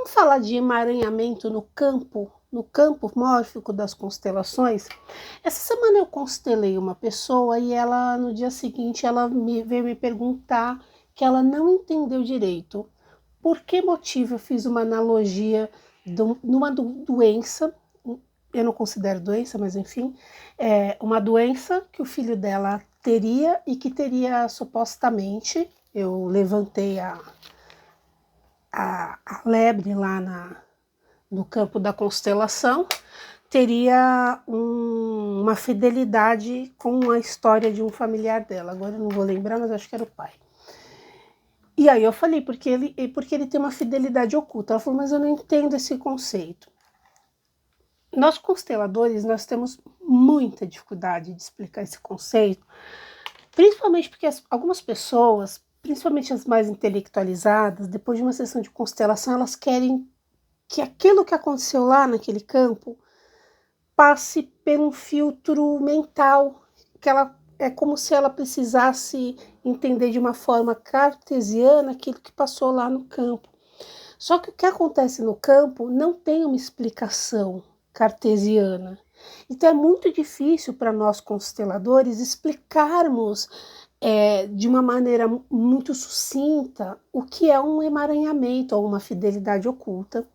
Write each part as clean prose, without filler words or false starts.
Vamos falar de emaranhamento no campo mórfico das constelações? Essa semana eu constelei uma pessoa e ela, no dia seguinte, veio me perguntar que ela não entendeu direito. Por que motivo eu fiz uma analogia numa doença, eu não considero doença, mas enfim, uma doença que o filho dela teria e que teria supostamente, eu levantei a lebre lá no campo da constelação, teria uma fidelidade com a história de um familiar dela. Agora eu não vou lembrar, mas acho que era o pai. E aí eu falei, porque ele tem uma fidelidade oculta. Ela falou, mas eu não entendo esse conceito. Nós consteladores, nós temos muita dificuldade de explicar esse conceito, principalmente porque algumas pessoas, principalmente as mais intelectualizadas, depois de uma sessão de constelação, elas querem que aquilo que aconteceu lá naquele campo passe por um filtro mental, que é como se ela precisasse entender de uma forma cartesiana aquilo que passou lá no campo. Só que o que acontece no campo não tem uma explicação cartesiana. Então é muito difícil para nós consteladores explicarmos de uma maneira muito sucinta o que é um emaranhamento ou uma fidelidade oculta.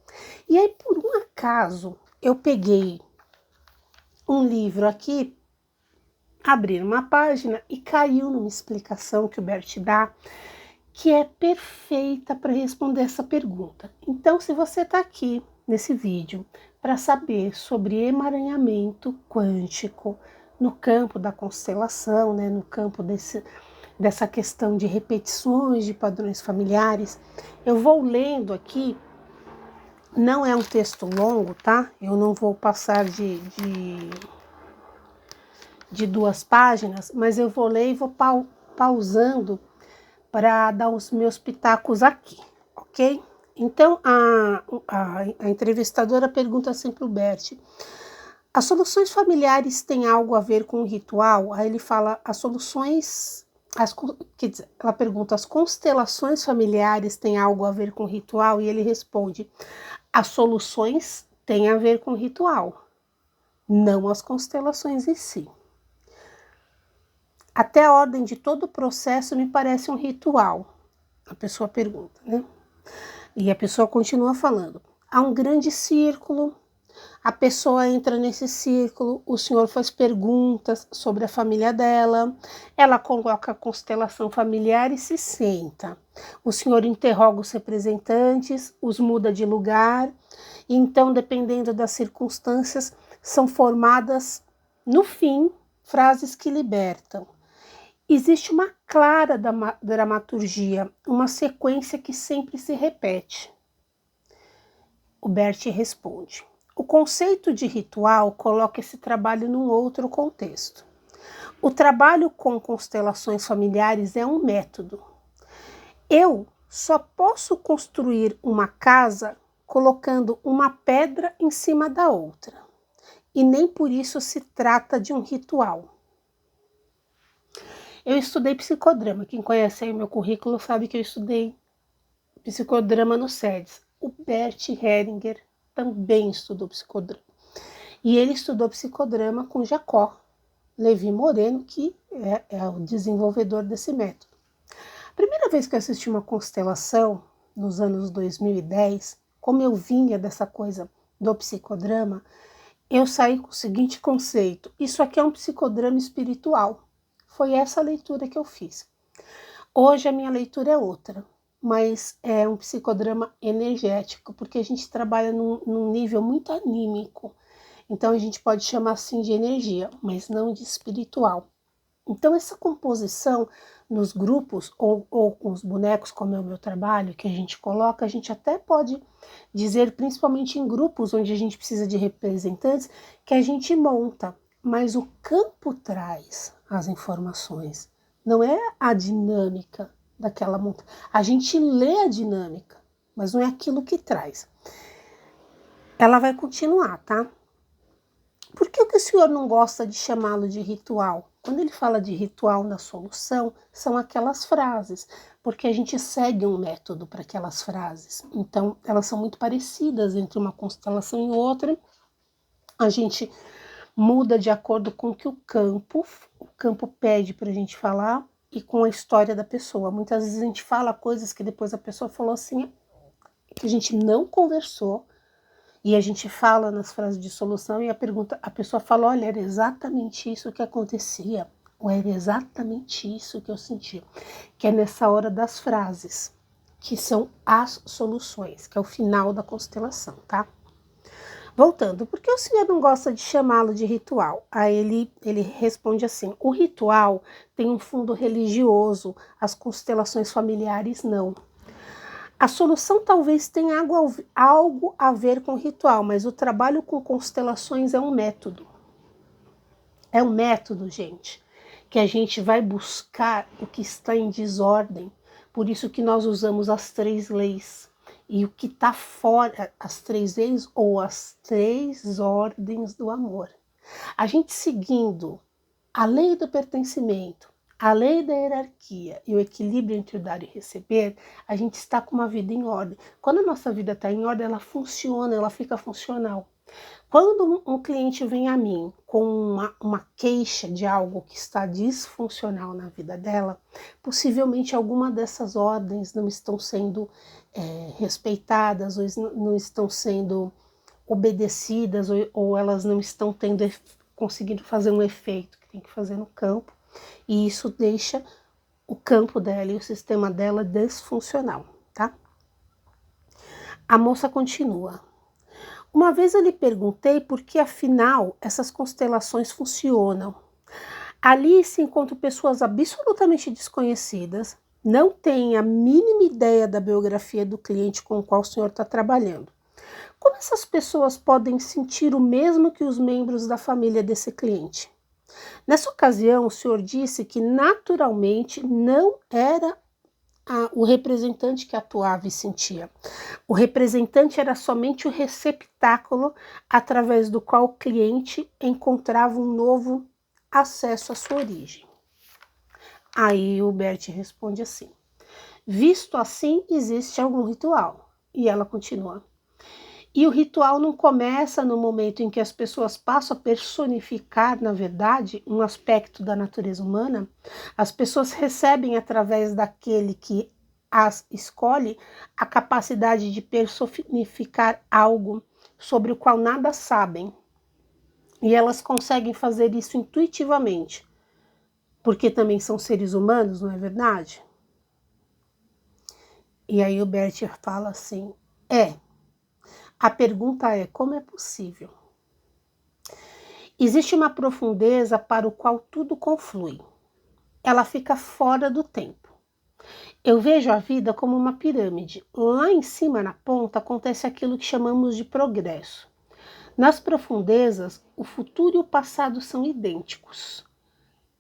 E aí, por um acaso, eu peguei um livro aqui, abri uma página e caiu numa explicação que o Bert dá, que é perfeita para responder essa pergunta. Então, se você está aqui nesse vídeo para saber sobre emaranhamento quântico no campo da constelação, né, no campo dessa questão de repetições de padrões familiares, eu vou lendo aqui. Não é um texto longo, tá? Eu não vou passar de 2 páginas, mas eu vou ler e vou pausando para dar os meus pitacos aqui, ok? Então, a entrevistadora pergunta assim para o Bert: as soluções familiares têm algo a ver com o ritual? Aí ele fala, ela pergunta, as constelações familiares têm algo a ver com o ritual? E ele responde, as soluções têm a ver com o ritual, não as constelações em si. Até a ordem de todo o processo me parece um ritual, a pessoa pergunta, né? E a pessoa continua falando. Há um grande círculo, a pessoa entra nesse círculo, o senhor faz perguntas sobre a família dela, ela coloca a constelação familiar e se senta. O senhor interroga os representantes, os muda de lugar, e então, dependendo das circunstâncias, são formadas, no fim, frases que libertam. Existe uma clara dramaturgia, uma sequência que sempre se repete. O Bert responde. O conceito de ritual coloca esse trabalho num outro contexto. O trabalho com constelações familiares é um método. Eu só posso construir uma casa colocando uma pedra em cima da outra. E nem por isso se trata de um ritual. Eu estudei psicodrama. Quem conhece aí o meu currículo sabe que eu estudei psicodrama no SEDES. O Bert Hellinger também estudou psicodrama. E ele estudou psicodrama com Jacó Levi Moreno, que é o desenvolvedor desse método. A primeira vez que eu assisti uma constelação, nos anos 2010, como eu vinha dessa coisa do psicodrama, eu saí com o seguinte conceito: isso aqui é um psicodrama espiritual. Foi essa a leitura que eu fiz. Hoje a minha leitura é outra, mas é um psicodrama energético, porque a gente trabalha num nível muito anímico. Então a gente pode chamar assim de energia, mas não de espiritual. Então essa composição nos grupos ou com os bonecos, como é o meu trabalho, que a gente coloca, a gente até pode dizer, principalmente em grupos onde a gente precisa de representantes, que a gente monta, mas o campo traz as informações, não é a dinâmica daquela montagem. A gente lê a dinâmica, mas não é aquilo que traz. Ela vai continuar, tá? Por que o senhor não gosta de chamá-lo de ritual? Quando ele fala de ritual na solução, são aquelas frases. porque a gente segue um método para aquelas frases. Então, elas são muito parecidas entre uma constelação e outra. A gente muda de acordo com o que o campo pede para a gente falar e com a história da pessoa. Muitas vezes a gente fala coisas que depois a pessoa falou assim, que a gente não conversou, e a gente fala nas frases de solução e a pessoa fala, olha, era exatamente isso que acontecia, ou era exatamente isso que eu senti, que é nessa hora das frases, que são as soluções, que é o final da constelação, tá? Voltando, por que o senhor não gosta de chamá-lo de ritual? Aí ele responde assim, o ritual tem um fundo religioso, as constelações familiares não. A solução talvez tenha algo a ver com o ritual, mas o trabalho com constelações é um método. É um método, gente, que a gente vai buscar o que está em desordem. Por isso que nós usamos as 3 leis. E o que está fora, as 3 leis ou as 3 ordens do amor. A gente seguindo a lei do pertencimento, a lei da hierarquia e o equilíbrio entre o dar e receber, a gente está com uma vida em ordem. Quando a nossa vida está em ordem, ela funciona, ela fica funcional. Quando um cliente vem a mim com uma queixa de algo que está disfuncional na vida dela, possivelmente alguma dessas ordens não estão sendo respeitadas ou não estão sendo obedecidas ou elas não estão conseguindo fazer um efeito que tem que fazer no campo, e isso deixa o campo dela e o sistema dela disfuncional, tá? A moça continua. Uma vez eu lhe perguntei por que, afinal, essas constelações funcionam. Ali se encontram pessoas absolutamente desconhecidas, não têm a mínima ideia da biografia do cliente com o qual o senhor está trabalhando. Como essas pessoas podem sentir o mesmo que os membros da família desse cliente? Nessa ocasião, o senhor disse que naturalmente não era o representante que atuava e sentia. O representante era somente o receptáculo através do qual o cliente encontrava um novo acesso à sua origem. Aí o Bert responde assim, visto assim, existe algum ritual. E ela continua. E o ritual não começa no momento em que as pessoas passam a personificar, na verdade, um aspecto da natureza humana. As pessoas recebem, através daquele que as escolhe, a capacidade de personificar algo sobre o qual nada sabem. E elas conseguem fazer isso intuitivamente, porque também são seres humanos, não é verdade? E aí o Bert fala assim, a pergunta é, como é possível? Existe uma profundeza para o qual tudo conflui. Ela fica fora do tempo. Eu vejo a vida como uma pirâmide. Lá em cima, na ponta, acontece aquilo que chamamos de progresso. Nas profundezas, o futuro e o passado são idênticos.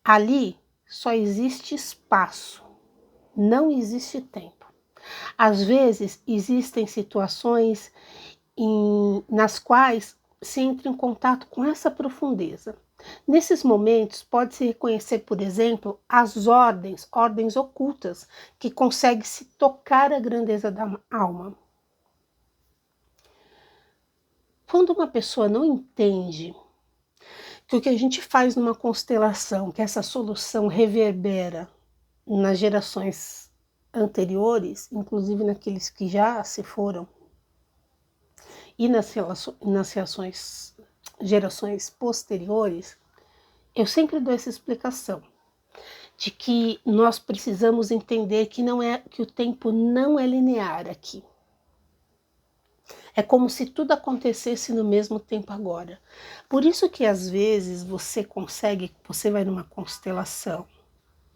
Ali só existe espaço, não existe tempo. Às vezes, existem situações nas quais se entra em contato com essa profundeza. Nesses momentos, pode-se reconhecer, por exemplo, as ordens ocultas, que conseguem se tocar a grandeza da alma. Quando uma pessoa não entende que o que a gente faz numa constelação, que essa solução reverbera nas gerações anteriores, inclusive naqueles que já se foram, e nas gerações posteriores, eu sempre dou essa explicação de que nós precisamos entender que o tempo não é linear aqui. É como se tudo acontecesse no mesmo tempo agora. Por isso que às vezes você vai numa constelação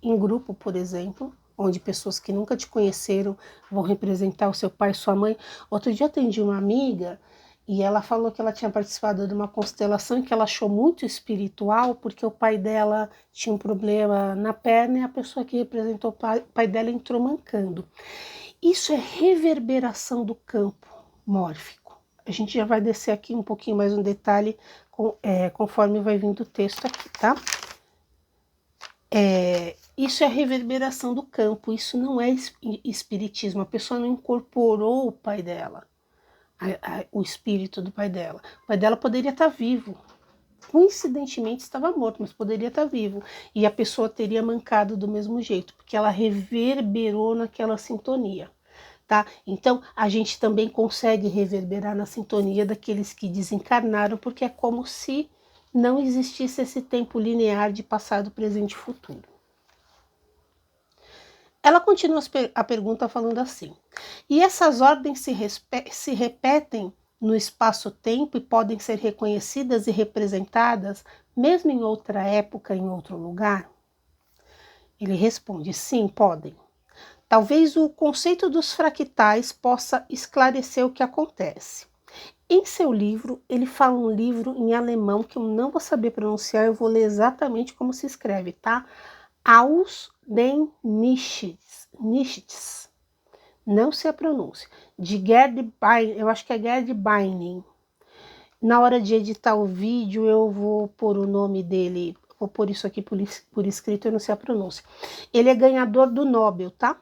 em grupo, por exemplo, onde pessoas que nunca te conheceram vão representar o seu pai e sua mãe. Outro dia atendi uma amiga e ela falou que ela tinha participado de uma constelação que ela achou muito espiritual, porque o pai dela tinha um problema na perna e a pessoa que representou o pai dela entrou mancando. Isso é reverberação do campo mórfico. A gente já vai descer aqui um pouquinho mais um detalhe conforme vai vindo o texto aqui, tá? Isso é a reverberação do campo, isso não é espiritismo. A pessoa não incorporou o pai dela, o espírito do pai dela. O pai dela poderia estar vivo. Coincidentemente estava morto, mas poderia estar vivo. E a pessoa teria mancado do mesmo jeito, porque ela reverberou naquela sintonia. Tá? Então, a gente também consegue reverberar na sintonia daqueles que desencarnaram, porque é como se não existisse esse tempo linear de passado, presente e futuro. Ela continua a pergunta falando assim: e essas ordens se repetem no espaço-tempo e podem ser reconhecidas e representadas mesmo em outra época, em outro lugar? Ele responde: sim, podem. Talvez o conceito dos fractais possa esclarecer o que acontece. Em seu livro, ele fala um livro em alemão que eu não vou saber pronunciar, eu vou ler exatamente como se escreve, tá? Aus den Nichts. Não sei a pronúncia. De Gerd Bein, eu acho que é Gerd Beining. Na hora de editar o vídeo, eu vou pôr o nome dele, vou pôr isso aqui por escrito, eu não sei a pronúncia. Ele é ganhador do Nobel, tá?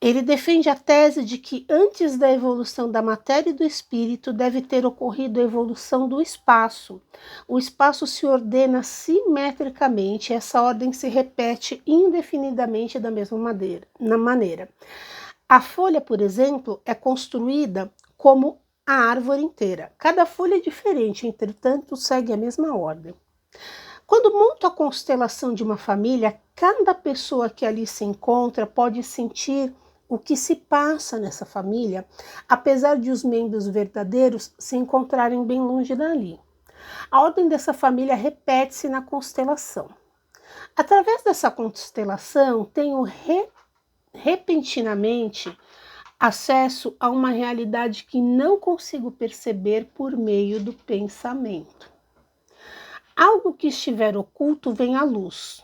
Ele defende a tese de que antes da evolução da matéria e do espírito deve ter ocorrido a evolução do espaço. O espaço se ordena simetricamente, essa ordem se repete indefinidamente da mesma maneira. A folha, por exemplo, é construída como a árvore inteira. Cada folha é diferente, entretanto, segue a mesma ordem. Quando monto a constelação de uma família, cada pessoa que ali se encontra pode sentir o que se passa nessa família, apesar de os membros verdadeiros se encontrarem bem longe dali. A ordem dessa família repete-se na constelação. Através dessa constelação, tenho repentinamente acesso a uma realidade que não consigo perceber por meio do pensamento. Algo que estiver oculto vem à luz.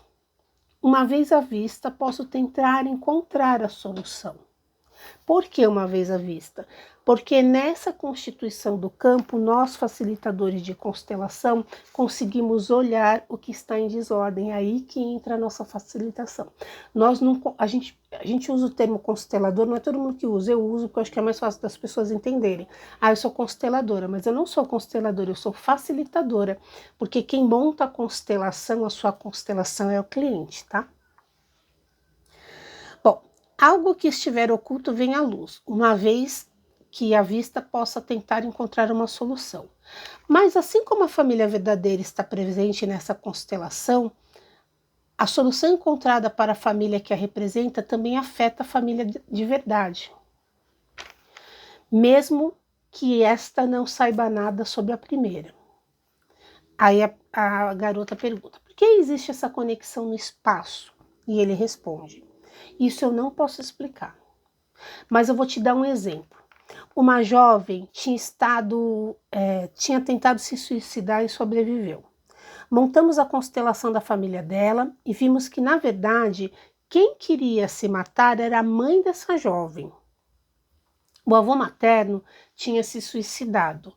Uma vez à vista, posso tentar encontrar a solução. Por que uma vez à vista? Porque nessa constituição do campo, nós, facilitadores de constelação, conseguimos olhar o que está em desordem. É aí que entra a nossa facilitação. A gente usa o termo constelador, não é todo mundo que usa, eu uso porque eu acho que é mais fácil das pessoas entenderem. Eu sou consteladora, mas eu não sou consteladora, eu sou facilitadora, porque quem monta a constelação, a sua constelação é o cliente, tá? Bom, algo que estiver oculto vem à luz, uma vez que a vista possa tentar encontrar uma solução. Mas assim como a família verdadeira está presente nessa constelação, a solução encontrada para a família que a representa também afeta a família de verdade. Mesmo que esta não saiba nada sobre a primeira. Aí a garota pergunta: por que existe essa conexão no espaço? E ele responde: isso eu não posso explicar. Mas eu vou te dar um exemplo. Uma jovem tinha tentado se suicidar e sobreviveu. Montamos a constelação da família dela e vimos que, na verdade, quem queria se matar era a mãe dessa jovem. O avô materno tinha se suicidado,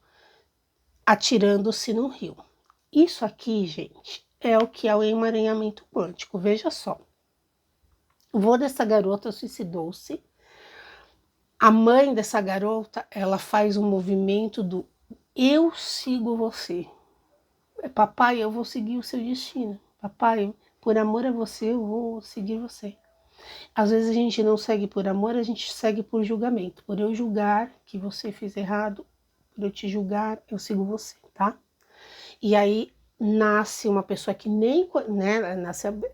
atirando-se no rio. Isso aqui, gente, é o que é o emaranhamento quântico. Veja só. O avô dessa garota suicidou-se. A mãe dessa garota, ela faz um movimento do eu sigo você. Papai, eu vou seguir o seu destino. Papai, por amor a você, eu vou seguir você. Às vezes a gente não segue por amor, a gente segue por julgamento. Por eu julgar que você fez errado, por eu te julgar, eu sigo você, tá? E aí nasce uma pessoa que nem, né,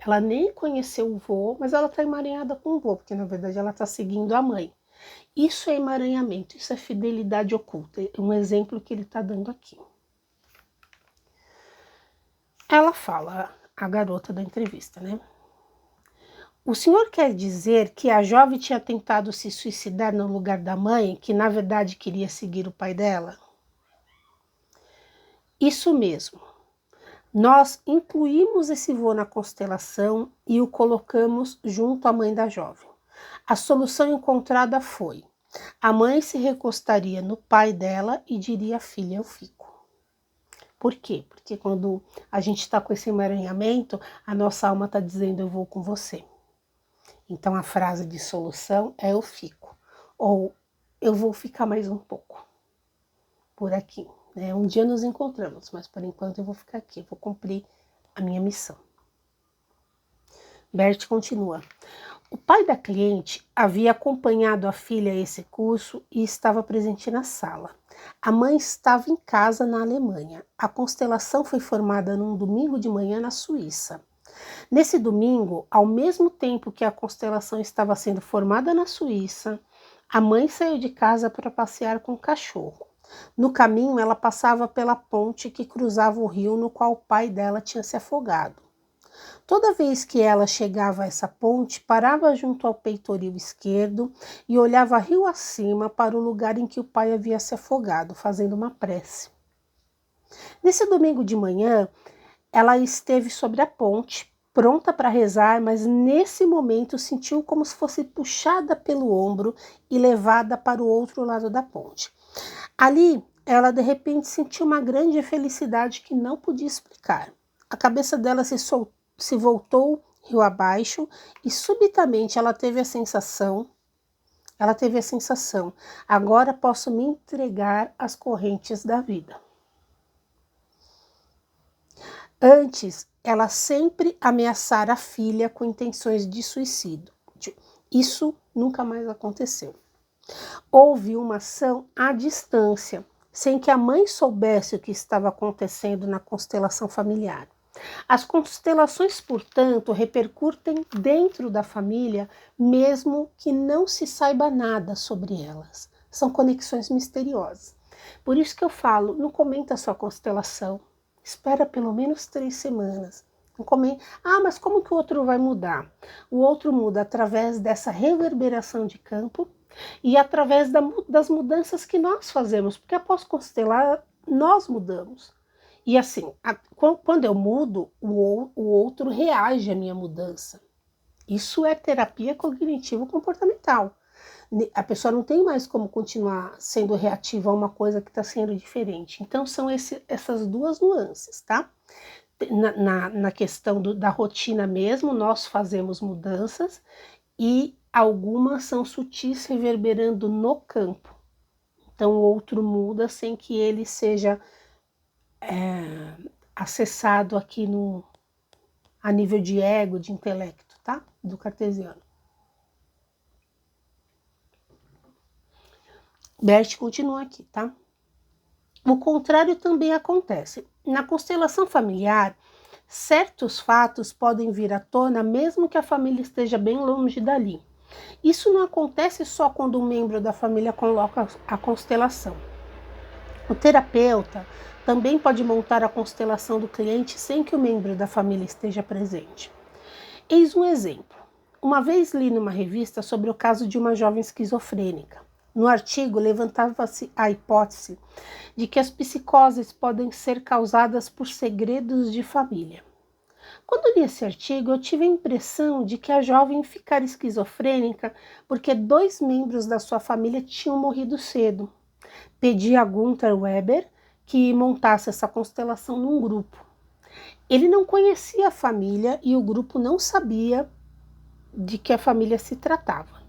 ela nem conheceu o vô, mas ela tá emaranhada com o vô, porque na verdade ela tá seguindo a mãe. Isso é emaranhamento, isso é fidelidade oculta, é um exemplo que ele está dando aqui. Ela fala, a garota da entrevista, né? O senhor quer dizer que a jovem tinha tentado se suicidar no lugar da mãe, que na verdade queria seguir o pai dela? Isso mesmo. Nós incluímos esse vô na constelação e o colocamos junto à mãe da jovem. A solução encontrada foi: a mãe se recostaria no pai dela e diria: filha, eu fico. Por quê? Porque quando a gente está com esse emaranhamento, a nossa alma está dizendo eu vou com você. Então a frase de solução é eu fico, ou eu vou ficar mais um pouco por aqui. Né? Um dia nos encontramos, mas por enquanto eu vou ficar aqui, vou cumprir a minha missão. Bert continua. O pai da cliente havia acompanhado a filha a esse curso e estava presente na sala. A mãe estava em casa na Alemanha. A constelação foi formada num domingo de manhã na Suíça. Nesse domingo, ao mesmo tempo que a constelação estava sendo formada na Suíça, a mãe saiu de casa para passear com o cachorro. No caminho, ela passava pela ponte que cruzava o rio no qual o pai dela tinha se afogado. Toda vez que ela chegava a essa ponte, parava junto ao peitoril esquerdo e olhava rio acima para o lugar em que o pai havia se afogado, fazendo uma prece. Nesse domingo de manhã, ela esteve sobre a ponte, pronta para rezar, mas nesse momento sentiu como se fosse puxada pelo ombro e levada para o outro lado da ponte. Ali, ela de repente sentiu uma grande felicidade que não podia explicar. A cabeça dela se voltou rio abaixo e subitamente ela teve a sensação, agora posso me entregar às correntes da vida. Antes, ela sempre ameaçara a filha com intenções de suicídio. Isso nunca mais aconteceu. Houve uma ação à distância, sem que a mãe soubesse o que estava acontecendo na constelação familiar. As constelações, portanto, repercutem dentro da família, mesmo que não se saiba nada sobre elas. São conexões misteriosas. Por isso que eu falo, não comenta a sua constelação. Espera pelo menos 3 semanas. Não comenta. Mas como que o outro vai mudar? O outro muda através dessa reverberação de campo e através das mudanças que nós fazemos. Porque após constelar, nós mudamos. E assim, quando eu mudo, o outro reage à minha mudança. Isso é terapia cognitivo-comportamental. A pessoa não tem mais como continuar sendo reativa a uma coisa que está sendo diferente. Então, são essas duas nuances, tá? Na questão da rotina mesmo, nós fazemos mudanças e algumas são sutis reverberando no campo. Então, o outro muda sem que ele seja acessado aqui a nível de ego, de intelecto, tá? Do cartesiano. Bert continua aqui, tá? O contrário também acontece. Na constelação familiar, certos fatos podem vir à tona mesmo que a família esteja bem longe dali. Isso não acontece só quando um membro da família coloca a constelação. O terapeuta também pode montar a constelação do cliente sem que o membro da família esteja presente. Eis um exemplo. Uma vez li numa revista sobre o caso de uma jovem esquizofrênica. No artigo, levantava-se a hipótese de que as psicoses podem ser causadas por segredos de família. Quando li esse artigo, eu tive a impressão de que a jovem ficara esquizofrênica porque 2 membros da sua família tinham morrido cedo. Pedi a Gunther Weber que montasse essa constelação num grupo. Ele não conhecia a família e o grupo não sabia de que a família se tratava.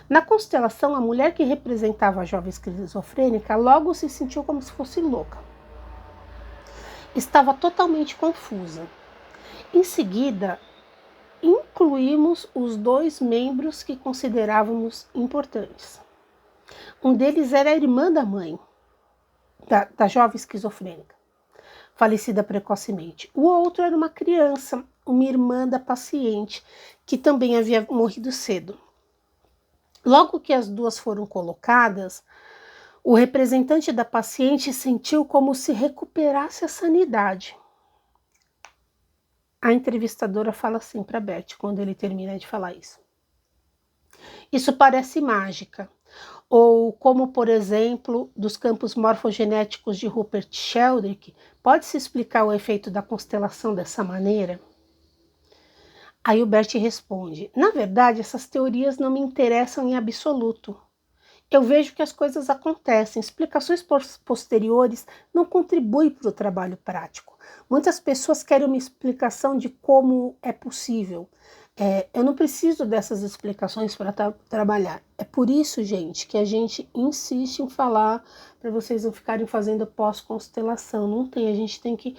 Na constelação, a mulher que representava a jovem esquizofrênica logo se sentiu como se fosse louca. Estava totalmente confusa. Em seguida, incluímos os 2 membros que considerávamos importantes. Um deles era a irmã da mãe, da jovem esquizofrênica, falecida precocemente. O outro era uma criança, uma irmã da paciente, que também havia morrido cedo. Logo que as 2 foram colocadas, o representante da paciente sentiu como se recuperasse a sanidade. A entrevistadora fala assim para Bert, quando ele termina de falar isso. Isso parece mágica. Ou como, por exemplo, dos campos morfogenéticos de Rupert Sheldrake, pode-se explicar o efeito da constelação dessa maneira? Aí o Bert responde, na verdade, essas teorias não me interessam em absoluto. eu vejo que as coisas acontecem. Explicações posteriores não contribuem para o trabalho prático. Muitas pessoas querem uma explicação de como é possível. Eu não preciso dessas explicações para trabalhar. É por isso, gente, que a gente insiste em falar para vocês não ficarem fazendo pós-constelação. Não tem, a gente tem que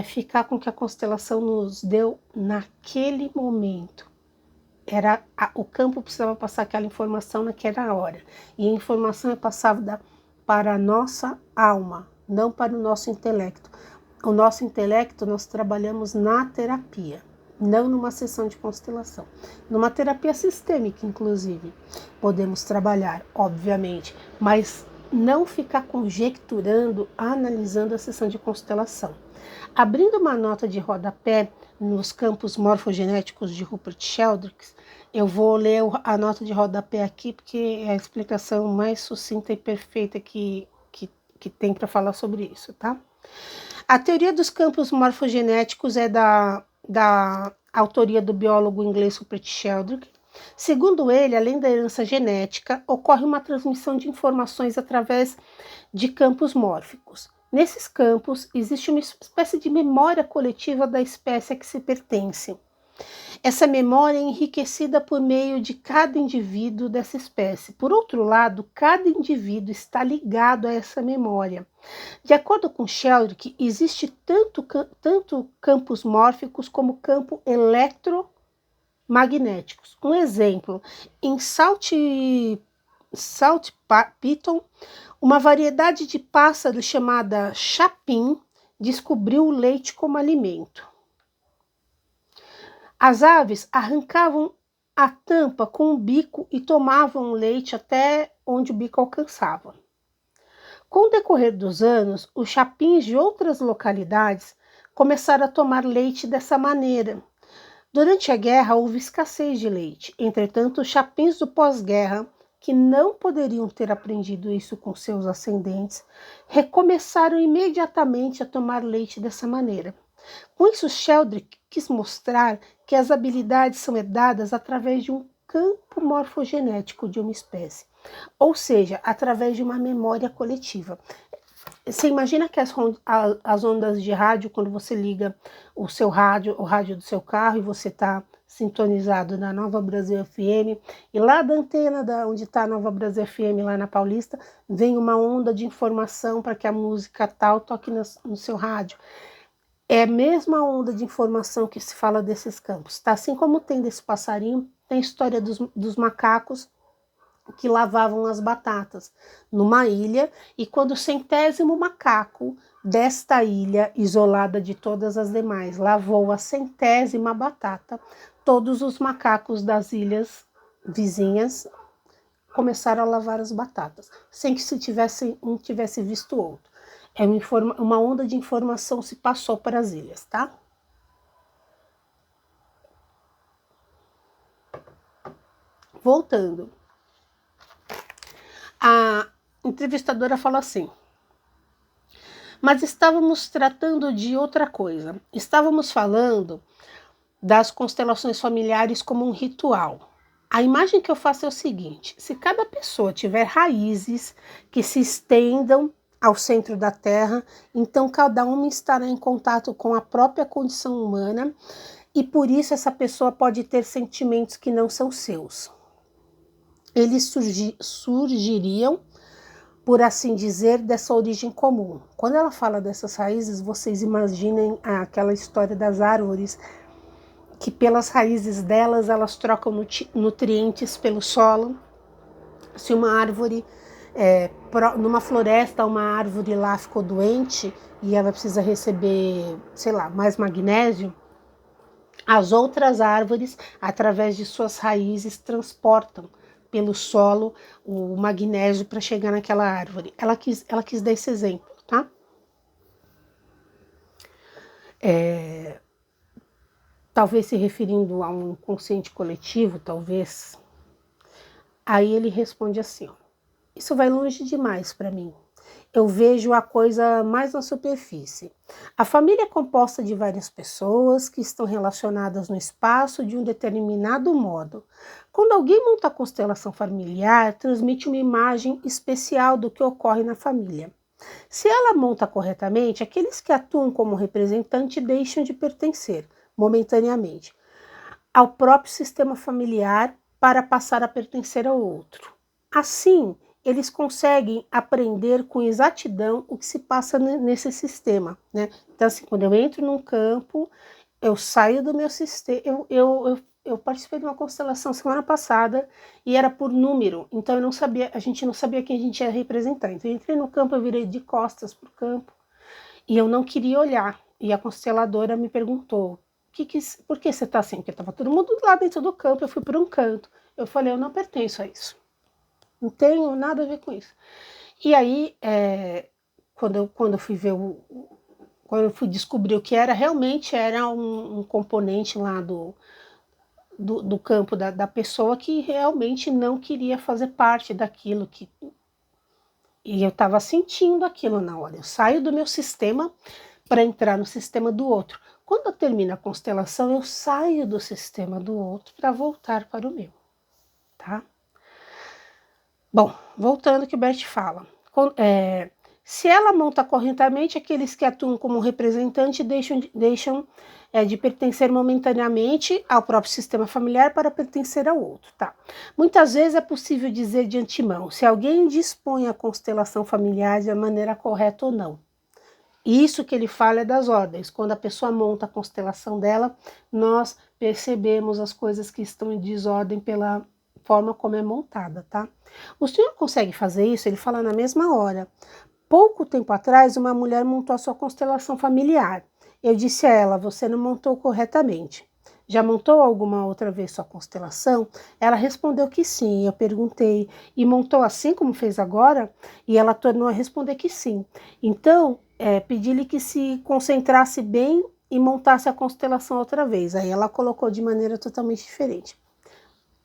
ficar com o que a constelação nos deu naquele momento. O campo precisava passar aquela informação naquela hora. E a informação é passada para a nossa alma, não para o nosso intelecto. O nosso intelecto nós trabalhamos na terapia, não numa sessão de constelação. Numa terapia sistêmica, inclusive, podemos trabalhar, obviamente, mas não ficar conjecturando, analisando a sessão de constelação. Abrindo uma nota de rodapé nos campos morfogenéticos de Rupert Sheldrake, eu vou ler a nota de rodapé aqui, porque é a explicação mais sucinta e perfeita que tem para falar sobre isso, tá? A teoria dos campos morfogenéticos é da autoria do biólogo inglês Rupert Sheldrake. Segundo ele, além da herança genética, ocorre uma transmissão de informações através de campos mórficos. Nesses campos, existe uma espécie de memória coletiva da espécie a que se pertence. Essa memória é enriquecida por meio de cada indivíduo dessa espécie. Por outro lado, cada indivíduo está ligado a essa memória. De acordo com Sheldrake, existe tanto campos mórficos como campo eletromagnéticos. Um exemplo, em Salt Piton, uma variedade de pássaros chamada chapim descobriu o leite como alimento. As aves arrancavam a tampa com o bico e tomavam o leite até onde o bico alcançava. Com o decorrer dos anos, os chapins de outras localidades começaram a tomar leite dessa maneira. Durante a guerra, houve escassez de leite. Entretanto, os chapins do pós-guerra, que não poderiam ter aprendido isso com seus ascendentes, recomeçaram imediatamente a tomar leite dessa maneira. Com isso, Sheldrake quis mostrar que as habilidades são herdadas através de um campo morfogenético de uma espécie, ou seja, através de uma memória coletiva. Você imagina que as ondas de rádio, quando você liga o rádio do seu carro, e você está sintonizado na Nova Brasil FM, e lá da antena onde está a Nova Brasil FM, lá na Paulista, vem uma onda de informação para que a música tal toque no seu rádio. É a mesma onda de informação que se fala desses campos, tá? Assim como tem desse passarinho, tem a história dos macacos que lavavam as batatas numa ilha, e quando o 100º macaco desta ilha, isolada de todas as demais, lavou a 100ª batata, todos os macacos das ilhas vizinhas começaram a lavar as batatas, sem que um tivesse visto o outro. Uma onda de informação se passou para as ilhas, tá? Voltando. A entrevistadora falou assim: mas estávamos tratando de outra coisa. Estávamos falando das constelações familiares como um ritual. A imagem que eu faço é o seguinte: se cada pessoa tiver raízes que se estendam ao centro da Terra, então cada uma estará em contato com a própria condição humana, e por isso essa pessoa pode ter sentimentos que não são seus. Eles surgiriam, por assim dizer, dessa origem comum. Quando ela fala dessas raízes, vocês imaginem aquela história das árvores, que pelas raízes delas, elas trocam nutrientes pelo solo. Se uma árvore, numa floresta, uma árvore lá ficou doente e ela precisa receber, sei lá, mais magnésio, as outras árvores, através de suas raízes, transportam pelo solo o magnésio para chegar naquela árvore. Ela quis dar esse exemplo, tá? Talvez se referindo a um inconsciente coletivo, Aí ele responde assim: ó, isso vai longe demais para mim. eu vejo a coisa mais na superfície. A família é composta de várias pessoas que estão relacionadas no espaço de um determinado modo. Quando alguém monta a constelação familiar, transmite uma imagem especial do que ocorre na família. Se ela monta corretamente, aqueles que atuam como representante deixam de pertencer, momentaneamente, ao próprio sistema familiar para passar a pertencer ao outro. Assim, eles conseguem aprender com exatidão o que se passa nesse sistema, né? Então, assim, quando eu entro num campo, eu saio do meu sistema. Eu participei de uma constelação semana passada e era por número, então eu não sabia, a gente não sabia quem a gente ia representar. Então eu entrei no campo, eu virei de costas para o campo e eu não queria olhar. E a consteladora me perguntou: por que você está assim? Porque estava todo mundo lá dentro do campo, eu fui para um canto. Eu falei: eu não pertenço a isso. Não tenho nada a ver com isso. E aí, quando eu fui ver quando eu fui descobrir o que era, realmente era um componente lá do campo da pessoa que realmente não queria fazer parte daquilo que. E eu estava sentindo aquilo na hora. Eu saio do meu sistema para entrar no sistema do outro. Quando eu termino a constelação, eu saio do sistema do outro para voltar para o meu, tá? Bom, voltando ao que o Bert fala. Se ela monta corretamente, aqueles que atuam como representante deixam de pertencer momentaneamente ao próprio sistema familiar para pertencer ao outro, tá? Muitas vezes é possível dizer de antemão se alguém dispõe a constelação familiar de maneira correta ou não. Isso que ele fala é das ordens. Quando a pessoa monta a constelação dela, nós percebemos as coisas que estão em desordem pela forma como é montada, tá? O senhor consegue fazer isso? Ele fala na mesma hora. Pouco tempo atrás, uma mulher montou a sua constelação familiar. Eu disse a ela: você não montou corretamente. Já montou alguma outra vez sua constelação? Ela respondeu que sim. Eu perguntei: e montou assim como fez agora? E ela tornou a responder que sim. Então, pedi-lhe que se concentrasse bem e montasse a constelação outra vez. Aí ela colocou de maneira totalmente diferente.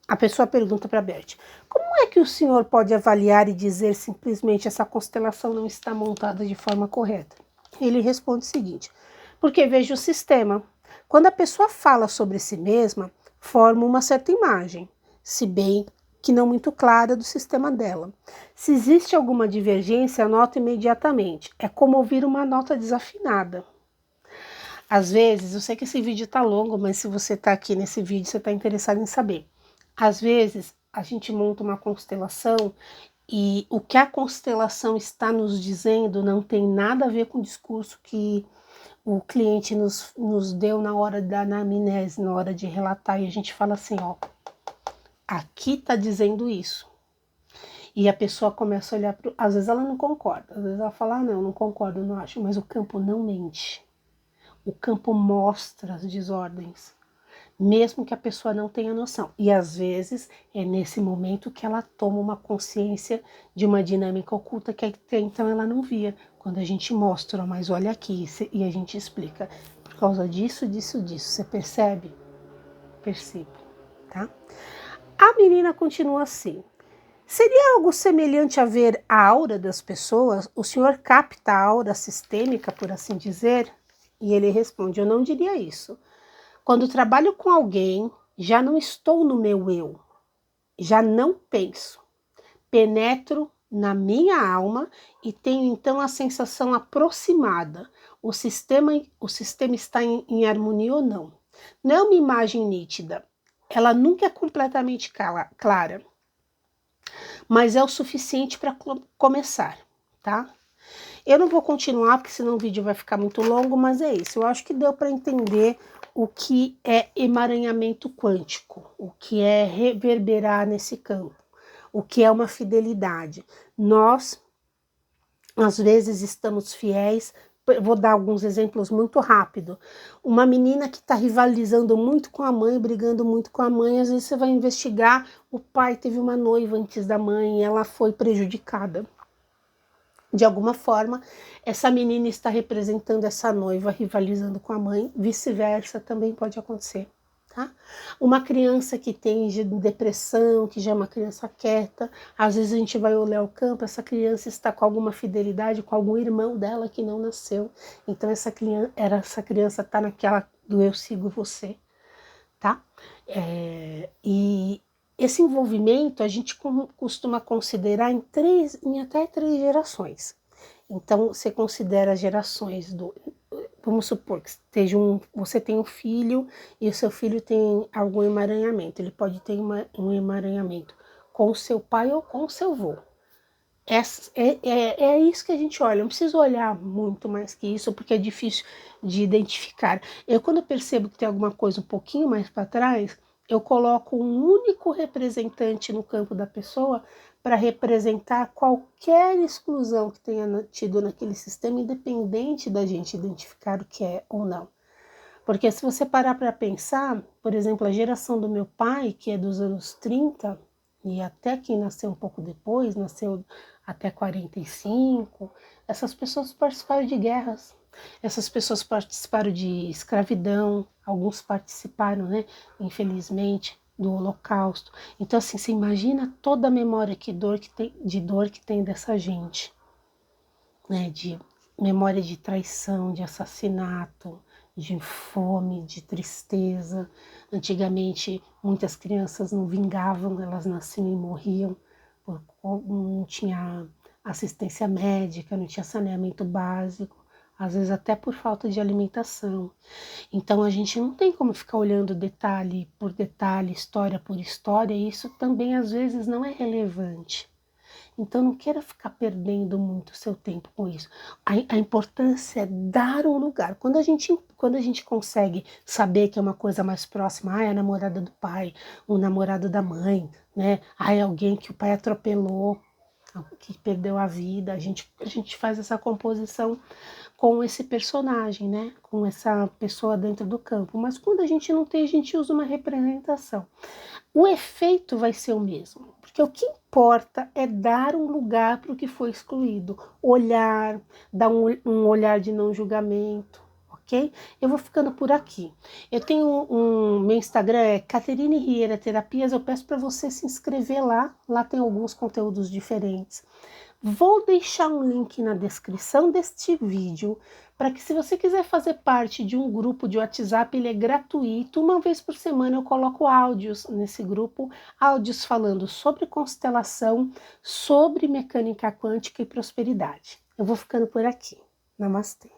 A pessoa pergunta para Bert: como é que o senhor pode avaliar e dizer simplesmente essa constelação não está montada de forma correta? Ele responde o seguinte: porque vejo o sistema. Quando a pessoa fala sobre si mesma, forma uma certa imagem, se bem que não muito clara, do sistema dela. Se existe alguma divergência, anota imediatamente. É como ouvir uma nota desafinada. Às vezes, eu sei que esse vídeo está longo, mas se você está aqui nesse vídeo, você está interessado em saber. Às vezes, a gente monta uma constelação e o que a constelação está nos dizendo não tem nada a ver com o discurso que o cliente nos deu na hora da anamnese, na hora de relatar, e a gente fala assim, ó, aqui está dizendo isso. E a pessoa começa a olhar, às vezes ela não concorda, às vezes ela fala, não concordo, não acho, mas o campo não mente. O campo mostra as desordens, mesmo que a pessoa não tenha noção. E às vezes é nesse momento que ela toma uma consciência de uma dinâmica oculta que até então ela não via. Quando a gente mostra, mas olha aqui, e a gente explica, por causa disso, disso, disso. Você percebe? Percebo, tá? A menina continua assim. Seria algo semelhante a ver a aura das pessoas? O senhor capta a aura sistêmica, por assim dizer? E ele responde, eu não diria isso. Quando trabalho com alguém, já não estou no meu eu, já não penso. Penetro na minha alma e tenho então a sensação aproximada. O sistema está em harmonia ou não. Não é uma imagem nítida, ela nunca é completamente clara, mas é o suficiente para começar, tá? Eu não vou continuar, porque senão o vídeo vai ficar muito longo, mas é isso. Eu acho que deu para entender o que é emaranhamento quântico, o que é reverberar nesse campo, o que é uma fidelidade. Nós, às vezes, estamos fiéis. Vou dar alguns exemplos muito rápido. Uma menina que está rivalizando muito com a mãe, brigando muito com a mãe, às vezes você vai investigar, o pai teve uma noiva antes da mãe e ela foi prejudicada. De alguma forma, essa menina está representando essa noiva rivalizando com a mãe, vice-versa também pode acontecer. tá? Uma criança que tem depressão, que já é uma criança quieta, às vezes a gente vai olhar o campo, essa criança está com alguma fidelidade com algum irmão dela que não nasceu, então essa criança está naquela do eu sigo você, tá? E esse envolvimento a gente costuma considerar em até 3 gerações. Então, você considera gerações do... Vamos supor que você tem um filho e o seu filho tem algum emaranhamento. Ele pode ter um emaranhamento com o seu pai ou com o seu avô. É isso que a gente olha. Não preciso olhar muito mais que isso, porque é difícil de identificar. Quando eu percebo que tem alguma coisa um pouquinho mais para trás, eu coloco um único representante no campo da pessoa para representar qualquer exclusão que tenha tido naquele sistema, independente da gente identificar o que é ou não. Porque se você parar para pensar, por exemplo, a geração do meu pai, que é dos anos 30, e até quem nasceu um pouco depois, nasceu até 45, essas pessoas participaram de guerras, essas pessoas participaram de escravidão, alguns participaram, né, infelizmente, do Holocausto. Então, assim, você imagina toda a memória de dor que tem dessa gente, né, de memória de traição, de assassinato, de fome, de tristeza. Antigamente, muitas crianças não vingavam, elas nasciam e morriam, não tinha assistência médica, não tinha saneamento básico, às vezes até por falta de alimentação. Então a gente não tem como ficar olhando detalhe por detalhe, história por história, e isso também às vezes não é relevante. Então não queira ficar perdendo muito seu tempo com isso. A importância é dar um lugar. Quando a gente consegue saber que é uma coisa mais próxima, é a namorada do pai, o namorado da mãe, né? É alguém que o pai atropelou, que perdeu a vida, a gente faz essa composição com esse personagem, né? Com essa pessoa dentro do campo. Mas quando a gente não tem, a gente usa uma representação. O efeito vai ser o mesmo, porque o que importa é dar um lugar para o que foi excluído, olhar, dar um olhar de não julgamento, ok? Eu vou ficando por aqui. Eu tenho meu Instagram é Caterine Riera Terapias, eu peço para você se inscrever lá tem alguns conteúdos diferentes. Vou deixar um link na descrição deste vídeo para que, se você quiser fazer parte de um grupo de WhatsApp, ele é gratuito. Uma vez por semana eu coloco áudios nesse grupo, áudios falando sobre constelação, sobre mecânica quântica e prosperidade. Eu vou ficando por aqui. Namastê.